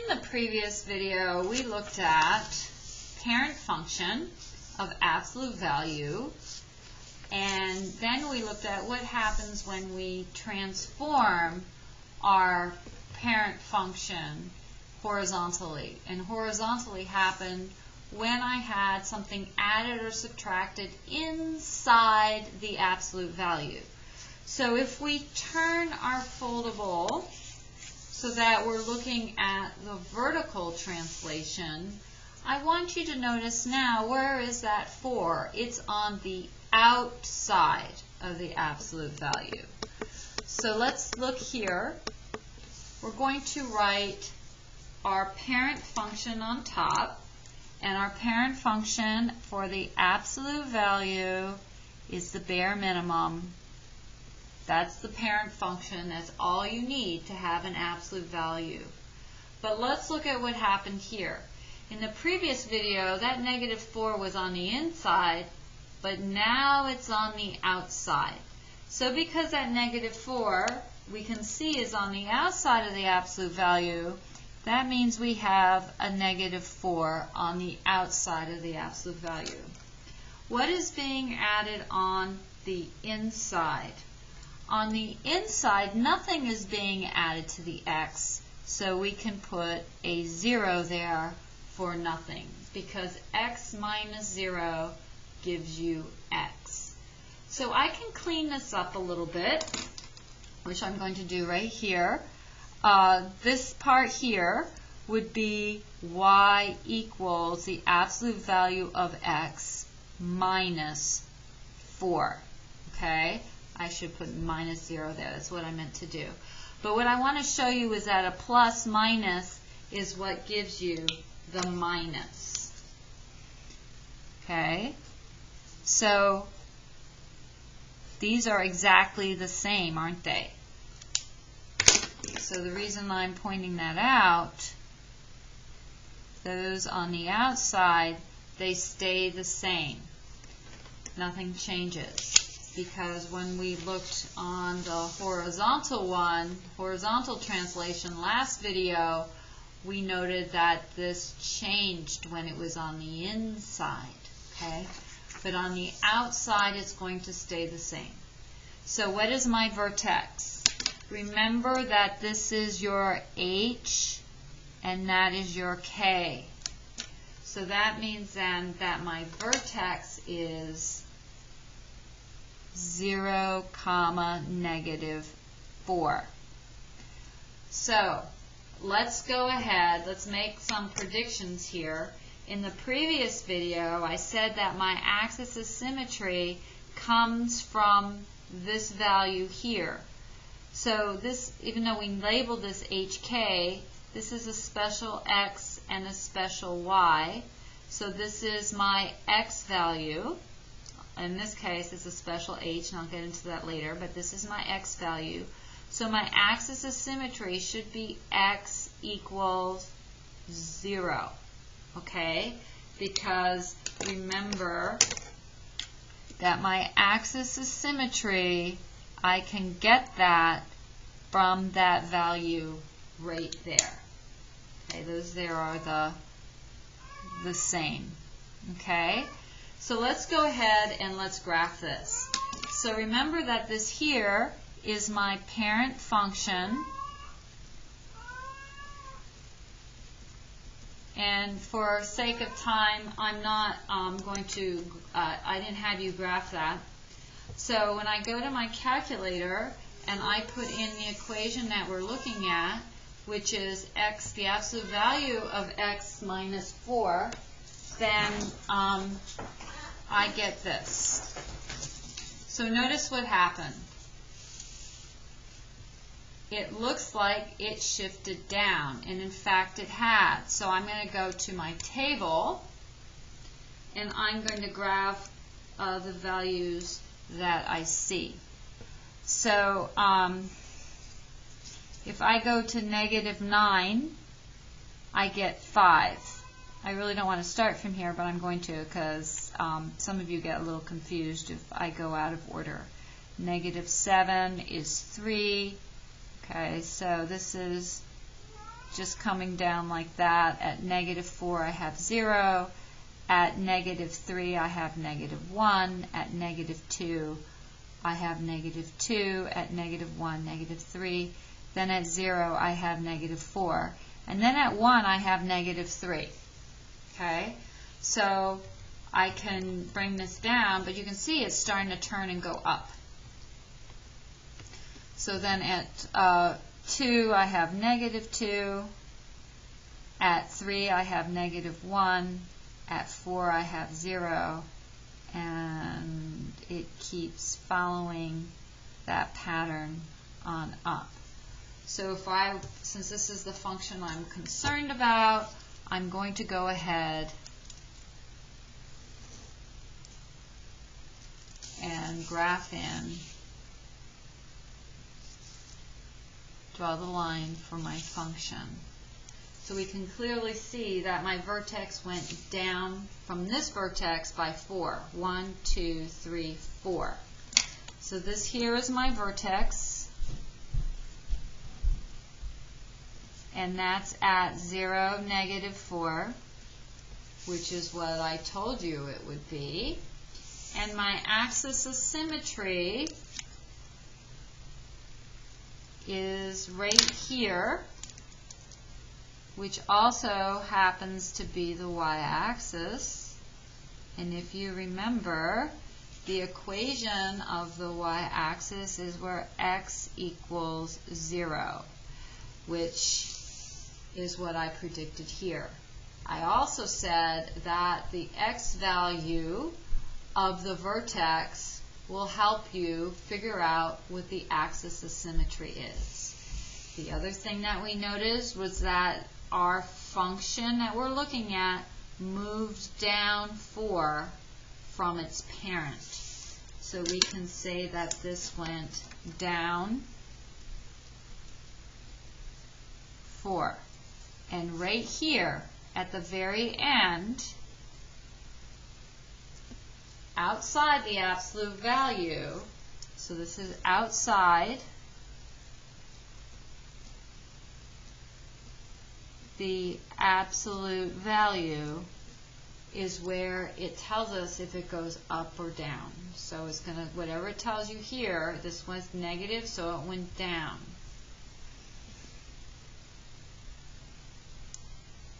the previous video, we looked at parent function of absolute value, and then we looked at what happens when we transform our parent function horizontally. And horizontally happened when I had something added or subtracted inside the absolute value. So if we turn our foldable so that we're looking at the vertical translation, I want you to notice now, where is that 4? It's on the outside of the absolute value. So let's look here. We're going to write our parent function on top, and our parent function for the absolute value is the bare minimum. That's the parent function. That's all you need to have an absolute value. But let's look at what happened here. In the previous video, that -4 was on the inside, but now it's on the outside. So because that -4 we can see is on the outside of the absolute value, that means we have a -4 on the outside of the absolute value. What is being added on the inside? On the inside, nothing is being added to the x, so we can put a 0 there for nothing, because x minus 0 gives you x. So I can clean this up a little bit, which I'm going to do right here. This part here would be y equals the absolute value of x minus 4. Okay? I should put minus 0 there. That's what I meant to do. But what I want to show you is that a plus minus is what gives you the minus. Okay? So these are exactly the same, aren't they? So the reason I'm pointing that out, those on the outside, they stay the same. Nothing changes. Because when we looked on the horizontal translation last video, we noted that this changed when it was on the inside, okay? But on the outside, it's going to stay the same. So what is my vertex? Remember that this is your H and that is your K. So that means then that my vertex is 0, -4. So let's go ahead, let's make some predictions here. In the previous video, I said that my axis of symmetry comes from this value here. So this, even though we labeled this HK, this is a special X and a special Y. So this is my X value. In this case, it's a special H, and I'll get into that later, but this is my X value. So my axis of symmetry should be X equals 0, okay? Because remember that my axis of symmetry, I can get that from that value right there. Okay, those there are the same, okay? So let's go ahead and let's graph this. So remember that this here is my parent function. And for sake of time, I'm not going to, I didn't have you graph that. So when I go to my calculator and I put in the equation that we're looking at, which is x, the absolute value of x minus 4, then I get this. So notice what happened. It looks like it shifted down, and in fact it had. So I'm going to go to my table, and I'm going to graph the values that I see. So if I go to -9, I get 5. I really don't want to start from here, but I'm going to, because some of you get a little confused if I go out of order. -7 is 3. Okay, so this is just coming down like that. At -4, I have 0. At -3, I have -1. At -2, I have -2. At -1, -3. Then at 0, I have -4. And then at 1, I have -3. Okay? So I can bring this down, but you can see it's starting to turn and go up. So then at 2, I have -2. At 3, I have -1. At 4, I have 0. And it keeps following that pattern on up. So since this is the function I'm concerned about, I'm going to go ahead and graph in, draw the line for my function. So we can clearly see that my vertex went down from this vertex by 4. 1, 2, 3, 4. So this here is my vertex. And that's at 0, -4, which is what I told you it would be. And my axis of symmetry is right here, which also happens to be the y-axis. And if you remember, the equation of the y-axis is where x equals 0, which is what I predicted here. I also said that the x value of the vertex will help you figure out what the axis of symmetry is. The other thing that we noticed was that our function that we're looking at moved down 4 from its parent. So we can say that this went down 4. And right here at the very end, outside the absolute value, so this is outside the absolute value, is where it tells us if it goes up or down. So it's going to, whatever it tells you here, this was negative, so it went down.